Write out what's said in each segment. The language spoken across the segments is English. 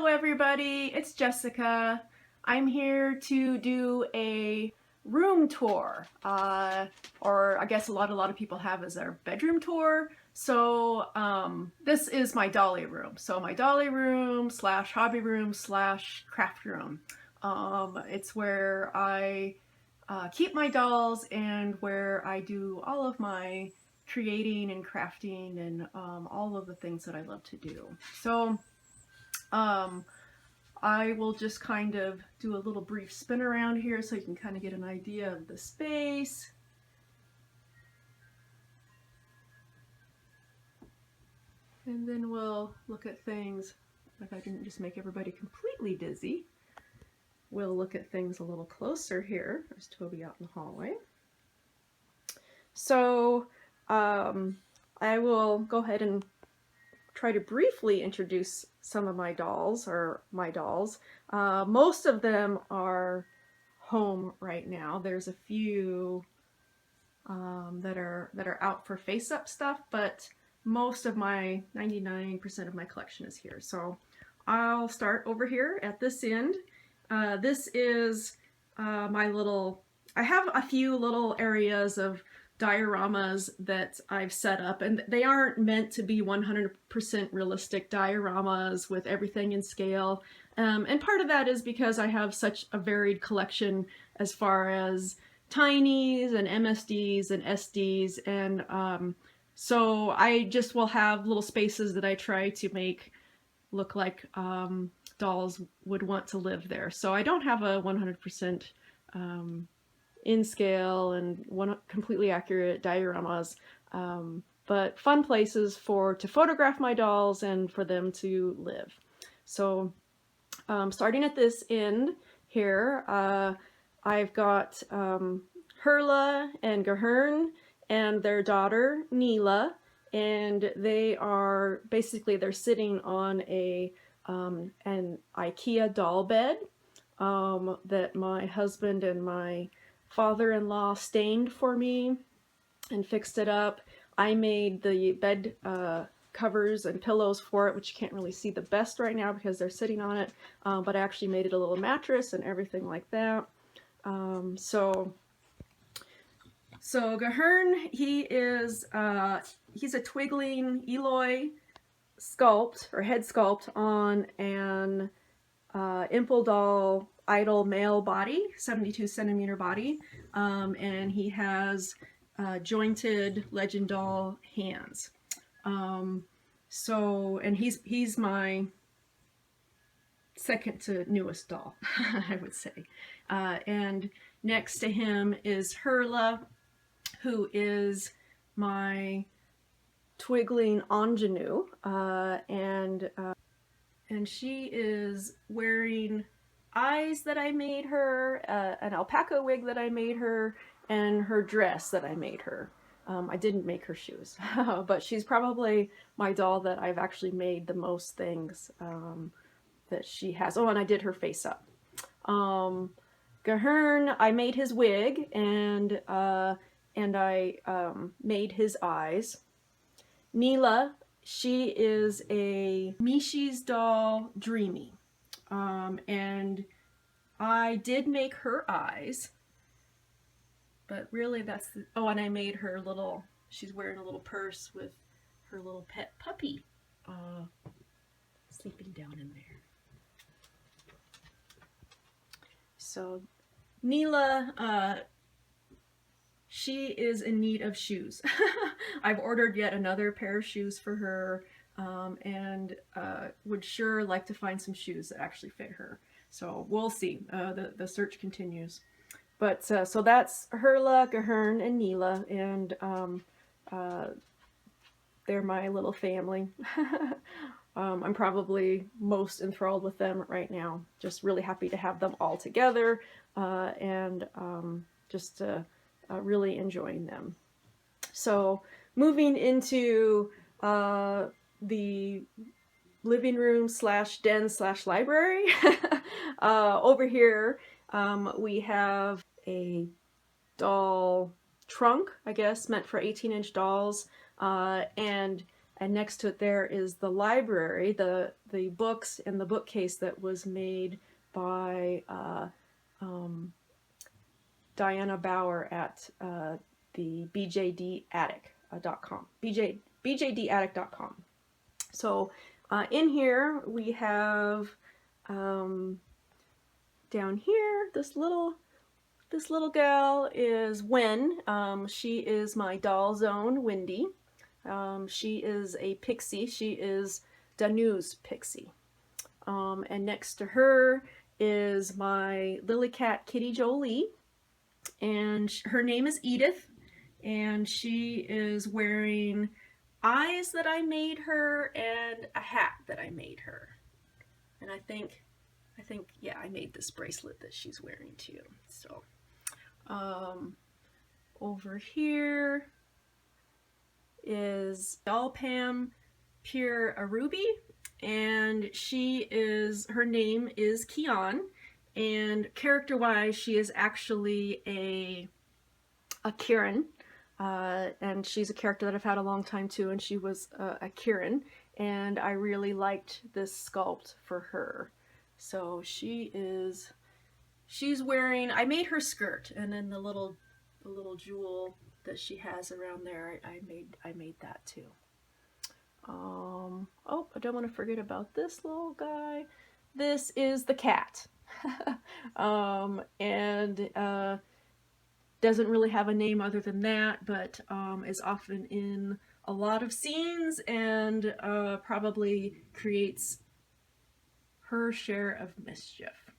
Hello everybody, it's Jessica. I'm here to do a room tour, or I guess a lot of people have as their bedroom tour. So this is my dolly room. So my dolly room slash hobby room slash craft room. It's where I keep my dolls and where I do all of my creating and crafting and all of the things that I love to do. So I will just kind of do a little brief spin around here so you can kind of get an idea of the space. And then we'll look at things, if I can just make everybody completely dizzy, we'll look at things a little closer here. There's Toby out in the hallway. So I will go ahead and try to briefly introduce some of my dolls, most of them are home right now. There's a few that are out for face-up stuff, but most of my 99% of my collection is here. So I'll start over here at this end. This is my little, I have a few little areas of dioramas that I've set up, and they aren't meant to be 100% realistic dioramas with everything in scale. And part of that is because I have such a varied collection as far as tinies and MSDs and SDs, and so I just will have little spaces that I try to make look like dolls would want to live there. So I don't have a 100% in scale and completely accurate dioramas, but fun places to photograph my dolls and for them to live. So starting at this end here, I've got Hurla and Gahern and their daughter Neela, and they are basically, they're sitting on an IKEA doll bed that my husband and my father-in-law stained for me and fixed it up. I made the bed covers and pillows for it, which you can't really see the best right now because they're sitting on it, but I actually made it a little mattress and everything like that. So Gahern, he's a twiggling Eloy sculpt, or head sculpt, on an Impel doll idol male body, 72 centimeter body, and he has jointed Legend doll hands. And he's my second to newest doll, I would say. And next to him is Hurla, who is my twiggling ingenue, and she is wearing eyes that I made her, an alpaca wig that I made her, and her dress that I made her. I didn't make her shoes, but she's probably my doll that I've actually made the most things that she has. Oh, and I did her face up. Gahern, I made his wig, and I made his eyes. Neela, she is a Misc's doll, Dreamy. And I did make her eyes, but really that's the, oh, and I made her little, she's wearing a little purse with her little pet puppy sleeping down in there. So Neela, she is in need of shoes. I've ordered yet another pair of shoes for her, and would sure like to find some shoes that actually fit her. So we'll see. The search continues. But so that's Hurla, Gahern, and Neela, and they're my little family. I'm probably most enthralled with them right now. Just really happy to have them all together, and just really enjoying them. So moving into the living room slash den slash library. Over here we have a doll trunk, I guess, meant for 18-inch dolls, and And next to it there is the library, the books and the bookcase that was made by Diana Bauer at the bjdaddict.com. bjdaddict.com. So in here we have down here this little gal is Wen. She is my doll zone Wendy. She is a pixie. She is Danu's pixie. And next to her is my lily cat Kitty Jolie, and her name is Edith, and she is wearing eyes that I made her and a hat that I made her. And I think yeah, I made this bracelet that she's wearing too. So over here is Doll Pam Pure Aruby, and her name is Kian, and character-wise she is actually a Kieran, and she's a character that I've had a long time too, and she was a Kieran, and I really liked this sculpt for her. So she's wearing, I made her skirt, and then the little jewel that she has around there, I made that too. Oh, I don't want to forget about this little guy. This is the cat. And doesn't really have a name other than that, but is often in a lot of scenes and probably creates her share of mischief.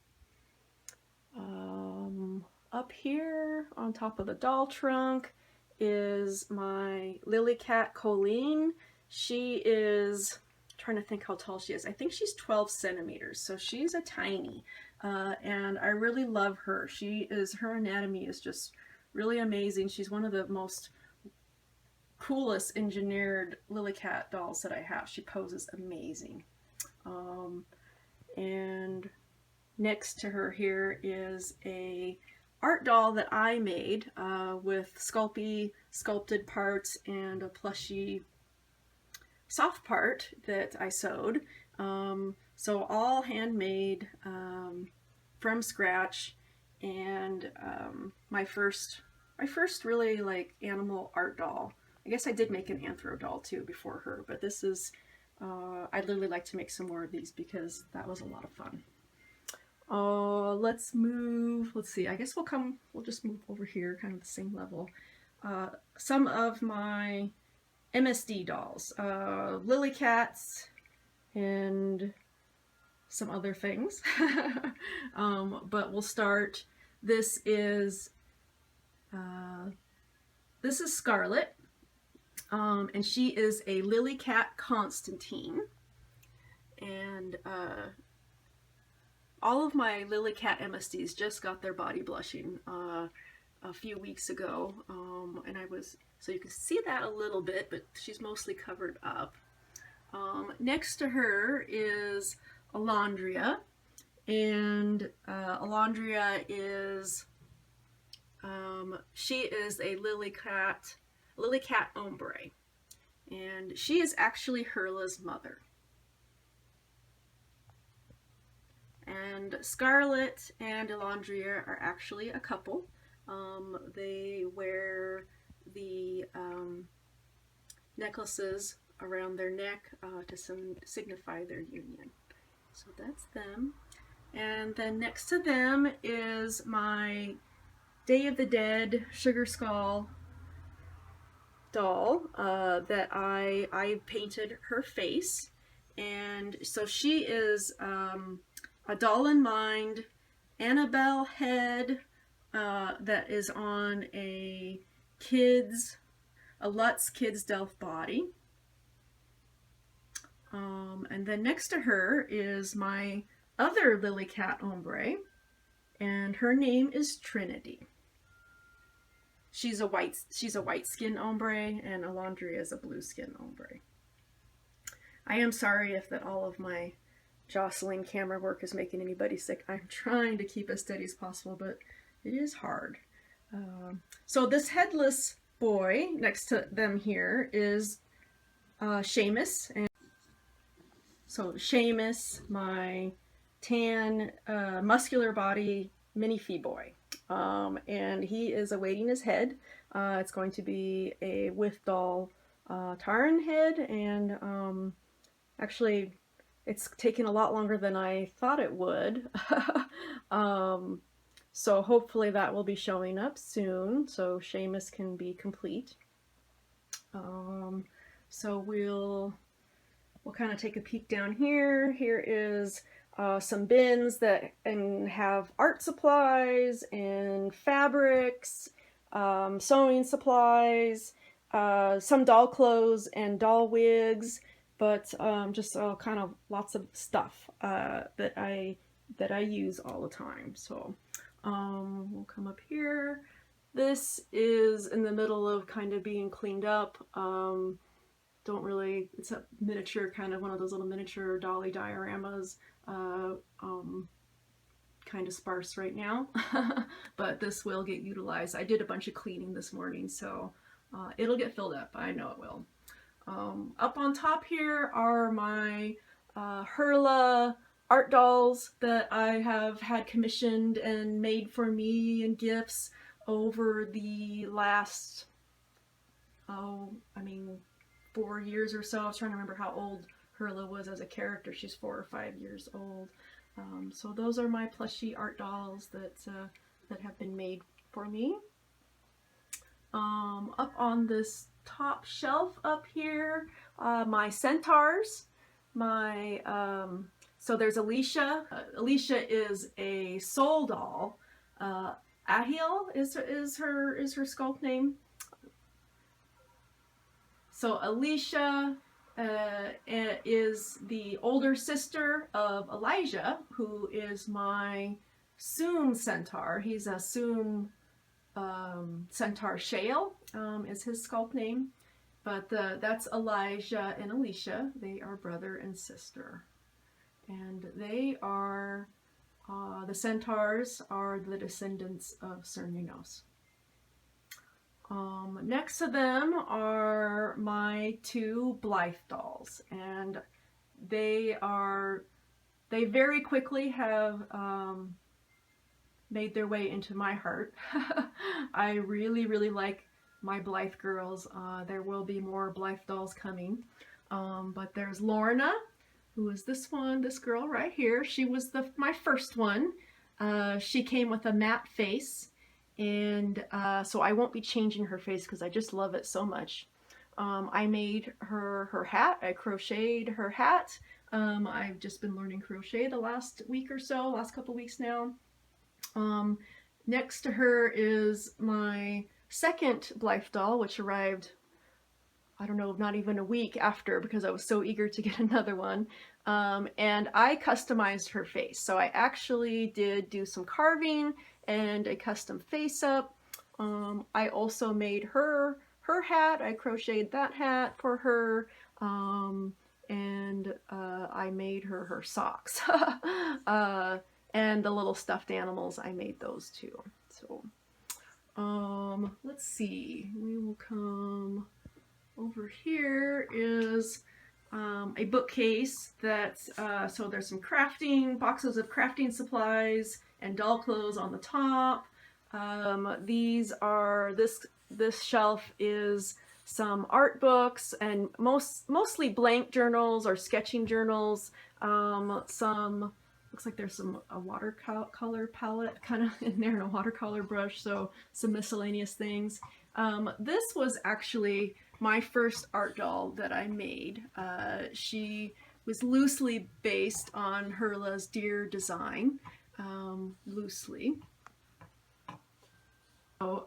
Up here on top of the doll trunk is my lily cat Colleen. She is, I'm trying to think how tall she is. I think she's 12 centimeters, so she's a tiny, and I really love her. Her anatomy is just really amazing. She's one of the most coolest engineered lily cat dolls that I have. She poses amazing. And next to her here is a art doll that I made with sculpted parts and a plushy soft part that I sewed. So all handmade from scratch, and my first really like animal art doll. I guess I did make an anthro doll too before her, but this is I'd really like to make some more of these because that was a lot of fun. Let's see, I guess we'll just move over here, kind of the same level. Some of my MSD dolls, lily cats, and some other things. But we'll start. This is Scarlet, and she is a lily cat Constantine, and all of my lily cat MSDs just got their body blushing a few weeks ago, and so you can see that a little bit, but she's mostly covered up. Next to her is Alondria, and Alondria is she is a lily cat ombre, and she is actually Hurla's mother. And Scarlet and Alondria are actually a couple. They wear the necklaces around their neck to signify their union. So that's them. And then next to them is my Day of the Dead Sugar Skull doll that I painted her face. And so she is a doll in mind, Annabelle head that is on a Lutz Kids Delft body. And then next to her is my other lily cat ombre, and her name is Trinity. She's a white skin ombre, and Alondria is a blue skin ombre. I am sorry if that all of my jostling camera work is making anybody sick. I'm trying to keep as steady as possible, but it is hard. So this headless boy next to them here is Seamus. And so Seamus, my tan, muscular body minifee boy. And he is awaiting his head. It's going to be a With Doll Taran head, and actually it's taken a lot longer than I thought it would. So hopefully that will be showing up soon, so Seamus can be complete. So we'll kind of take a peek down here. Here is some bins that have art supplies and fabrics, sewing supplies, some doll clothes and doll wigs, but just kind of lots of stuff that I use all the time. So we'll come up here. This is in the middle of kind of being cleaned up. It's a miniature, kind of one of those little miniature dolly dioramas, kind of sparse right now, but this will get utilized. I did a bunch of cleaning this morning, so it'll get filled up. I know it will. Up on top here are my Hurla art dolls that I have had commissioned and made for me in gifts over the last, 4 years or so. I was trying to remember how old Hurla was as a character. She's 4 or 5 years old. So those are my Plushy Art Dolls that have been made for me. Up on this top shelf up here, my Centaurs. So there's Alicia. Alicia is a soul doll. Ahil is her sculpt name. So Alicia is the older sister of Elijah, who is my Soom Centaur. He's a Soom Centaur Shale, is his sculpt name. But that's Elijah and Alicia. They are brother and sister. And they are, the Centaurs are the descendants of Cernunnos. Next to them are my 2 Blythe dolls, and they very quickly have made their way into my heart. I really, really like my Blythe girls. There will be more Blythe dolls coming, but there's Lorna, who is this girl right here. She was my first one. She came with a matte face. And so I won't be changing her face because I just love it so much. I made her hat. I crocheted her hat. I've just been learning crochet the last week or so, last couple weeks now. Next to her is my second Blythe doll, which arrived, I don't know, not even a week after, because I was so eager to get another one. And I customized her face. So I actually did do some carving and a custom face up. I also made her hat. I crocheted that hat for her, and I made her socks. And the little stuffed animals, I made those too. So let's see, we will come over. Here is a bookcase that's, so there's some boxes of crafting supplies and doll clothes on the top. This shelf is some art books and mostly blank journals or sketching journals. Looks like there's a watercolor palette kind of in there and a watercolor brush, so some miscellaneous things. This was actually my first art doll that I made. She was loosely based on Hurla's deer design. Loosely. So,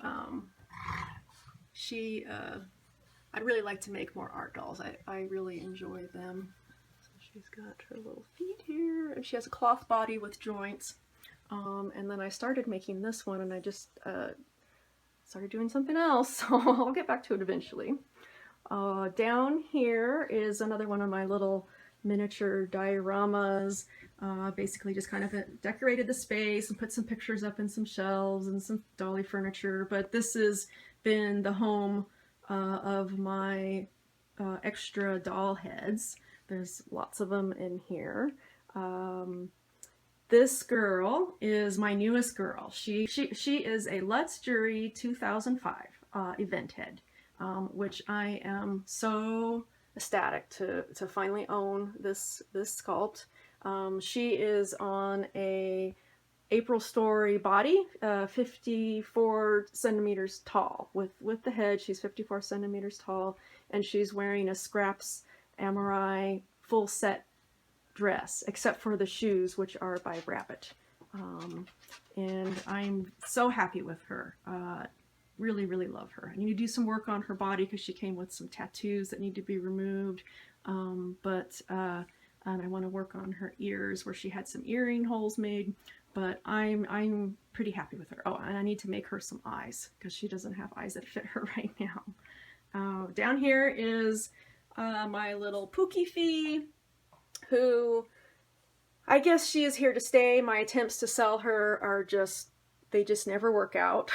I'd really like to make more art dolls. I really enjoy them. So she's got her little feet here, and she has a cloth body with joints. And then I started making this one, and I just started doing something else, so I'll get back to it eventually. Down here is another one of my little miniature dioramas. Basically just kind of decorated the space and put some pictures up in some shelves and some dolly furniture, but this has been the home of my extra doll heads. There's lots of them in here. This girl is my newest girl. She is a Let's Jury 2005 event head, which I am so ecstatic to finally own this sculpt. She is on a April Story body, 54 centimeters tall. With the head, she's 54 centimeters tall, and she's wearing a Scraps Amorai full set dress, except for the shoes, which are by Rabbit. And I'm so happy with her. Really, really love her. I need to do some work on her body because she came with some tattoos that need to be removed. And I want to work on her ears where she had some earring holes made. But I'm pretty happy with her. Oh, and I need to make her some eyes because she doesn't have eyes that fit her right now. Down here is my little Pookie Fee, who I guess she is here to stay. My attempts to sell her are just never work out.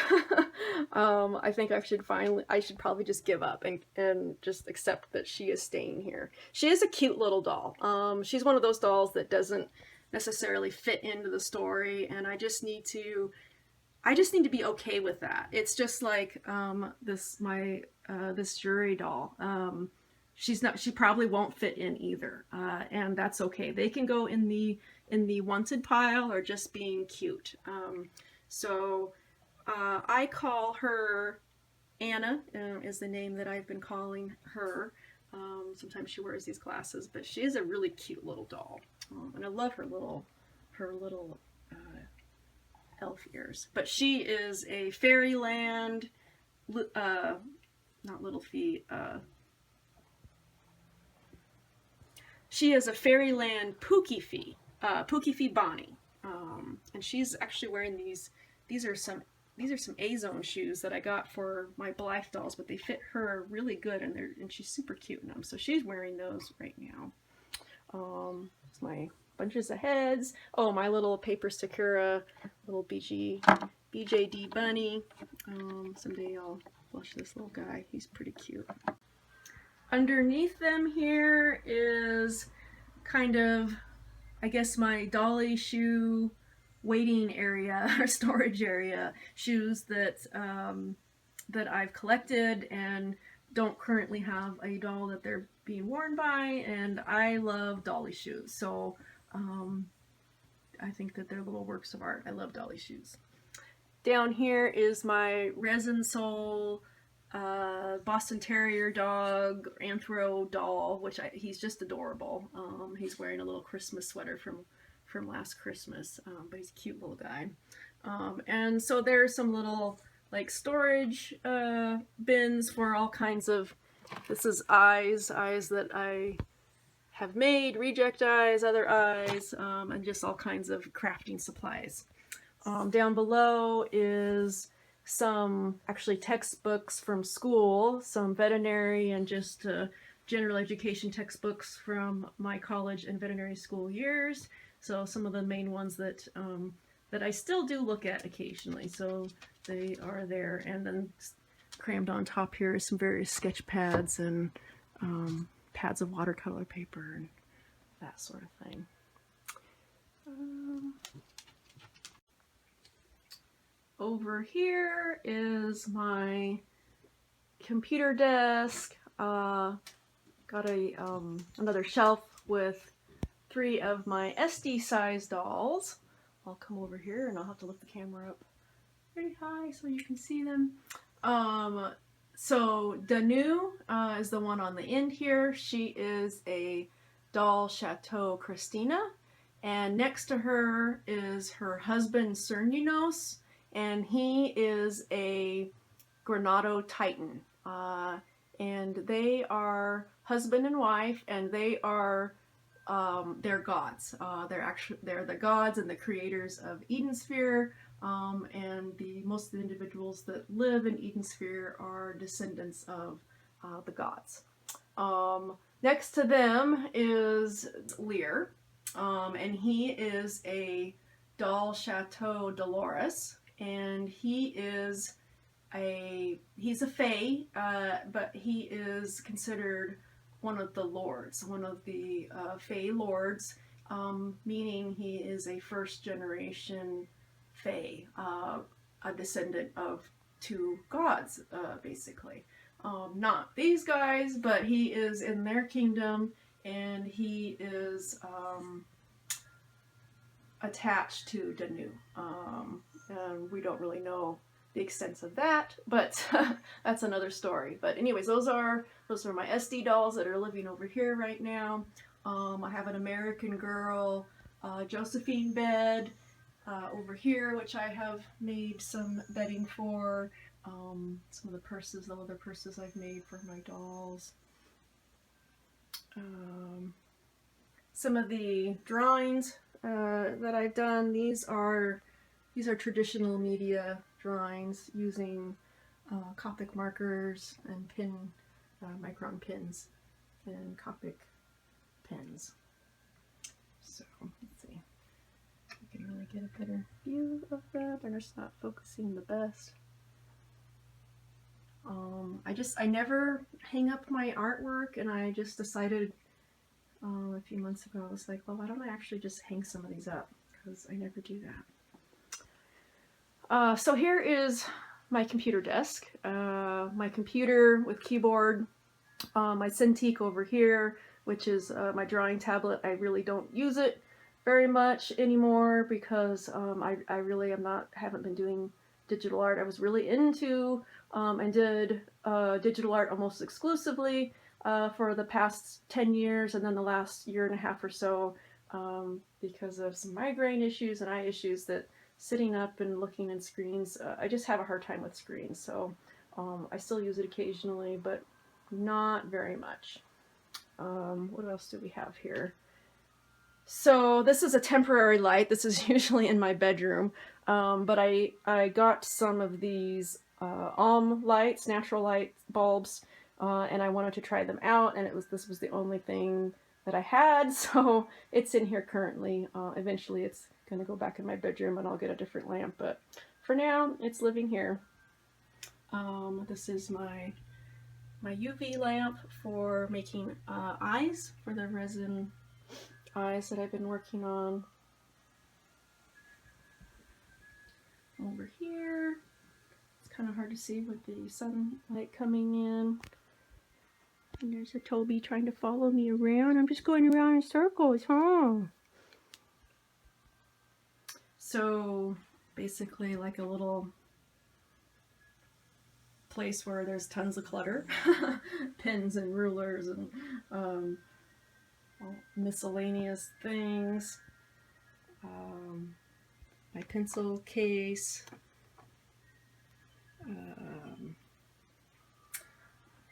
I think I should probably just give up and just accept that she is staying here. She is a cute little doll. She's one of those dolls that doesn't necessarily fit into the story, and I just need to be okay with that. It's just like this jury doll. She probably won't fit in either, and that's okay. They can go in the wanted pile or just being cute. So I call her Anna, is the name that I've been calling her. Sometimes she wears these glasses, but she is a really cute little doll, and I love her little elf ears. But she is a Fairyland, not Little Fee. She is a Fairyland Pookie Fee, Pookie Fee Bonnie, and she's actually wearing these. These are some A-Zone shoes that I got for my Blythe dolls, but they fit her really good, and she's super cute in them. So she's wearing those right now. It's my bunches of heads. Oh, my little paper Sakura, little BJD bunny. Someday I'll flush this little guy. He's pretty cute. Underneath them here is kind of, I guess, my Dolly shoe waiting area or storage area, shoes that I've collected and don't currently have a doll that they're being worn by, and I love Dolly shoes, so I think that they're little works of art. I love Dolly shoes. Down here is my Resin Soul Boston Terrier dog, Anthro doll, which he's just adorable. He's wearing a little Christmas sweater from last Christmas, but he's a cute little guy. And so there's some little like storage bins for all kinds of, this is eyes that I have made, reject eyes, other eyes, and just all kinds of crafting supplies. Down below is some actually textbooks from school, some veterinary and just general education textbooks from my college and veterinary school years. So some of the main ones that I still do look at occasionally, so they are there. And then crammed on top here is some various sketch pads and pads of watercolor paper and that sort of thing. Over here is my computer desk. Got another shelf with 3 of my SD size dolls. I'll come over here and I'll have to lift the camera up pretty high so you can see them. So Danu is the one on the end here. She is a doll Chateau Christina, and next to her is her husband Cernunos, and he is a Granado Titan. And they are husband and wife, and they are they're gods. They're the gods and the creators of Eden Sphere, and most of the individuals that live in Eden Sphere are descendants of the gods. Next to them is Lear, and he is a doll Chateau Dolores, and he's a fae, but he is considered one of the lords, one of the Fae lords, meaning he is a first generation Fae, a descendant of two gods, basically. Not these guys, but he is in their kingdom, and he is attached to Danu. And we don't really know the extent of that, but that's another story. But anyways, those are my SD dolls that are living over here right now. I have an American Girl Josephine bed over here, which I have made some bedding for. Some of the purses, the other purses I've made for my dolls. Some of the drawings that I've done, these are traditional media drawings using Copic markers and micron pins and Copic pens. So let's see, I can really get a better view of that. They're just not focusing the best. I never hang up my artwork, and I just decided a few months ago, I was like, well, why don't I actually just hang some of these up, because I never do that. So here is my computer desk, my computer with keyboard, my Cintiq over here, which is my drawing tablet. I really don't use it very much anymore because I really haven't been doing digital art. I was really into and did digital art almost exclusively for the past 10 years, and then the last year and a half or so, because of some migraine issues and eye issues, that sitting up and looking at screens, I just have a hard time with screens. So I still use it occasionally, but not very much. What else do we have here? So this is a temporary light. This is usually in my bedroom, but I got some of these lights, natural light bulbs, and I wanted to try them out, and this was the only thing that I had, so it's in here currently. Eventually it's going to go back in my bedroom and I'll get a different lamp, but for now it's living here. This is my UV lamp for making eyes, for the resin eyes that I've been working on. Over here, it's kind of hard to see with the sunlight coming in. And there's a Toby trying to follow me around. I'm just going around in circles, huh? So basically like a little place where there's tons of clutter. Pens and rulers and miscellaneous things. My pencil case.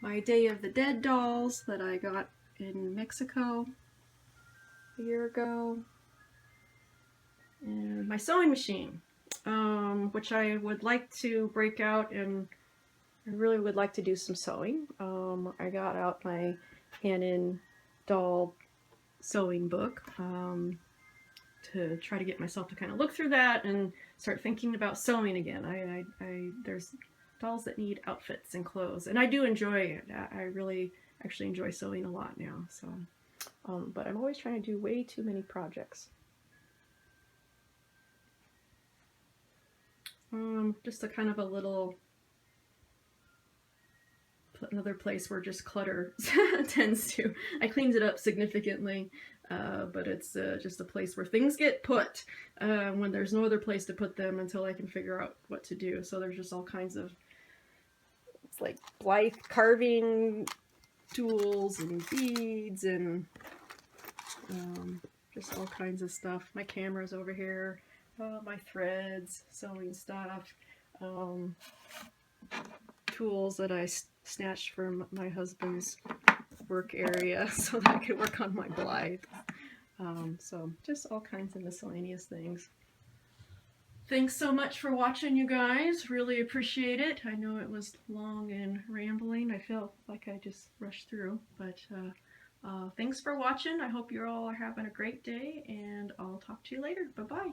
My Day of the Dead dolls that I got in Mexico a year ago. And my sewing machine, which I would like to break out, and I really would like to do some sewing. I got out my Canon doll sewing book to try to get myself to kind of look through that and start thinking about sewing again. There's dolls that need outfits and clothes, and I do enjoy it. I really actually enjoy sewing a lot now. So, but I'm always trying to do way too many projects. Just a kind of a little, another place where just clutter tends to, I cleaned it up significantly, but it's just a place where things get put when there's no other place to put them until I can figure out what to do. So there's just all kinds of, it's like Blythe carving tools and beads and just all kinds of stuff. My camera's over here. My threads, sewing stuff, tools that I snatched from my husband's work area so that I could work on my Blythe. So just all kinds of miscellaneous things. Thanks so much for watching, you guys. Really appreciate it. I know it was long and rambling. I feel like I just rushed through, but thanks for watching. I hope you all are having a great day, and I'll talk to you later. Bye-bye.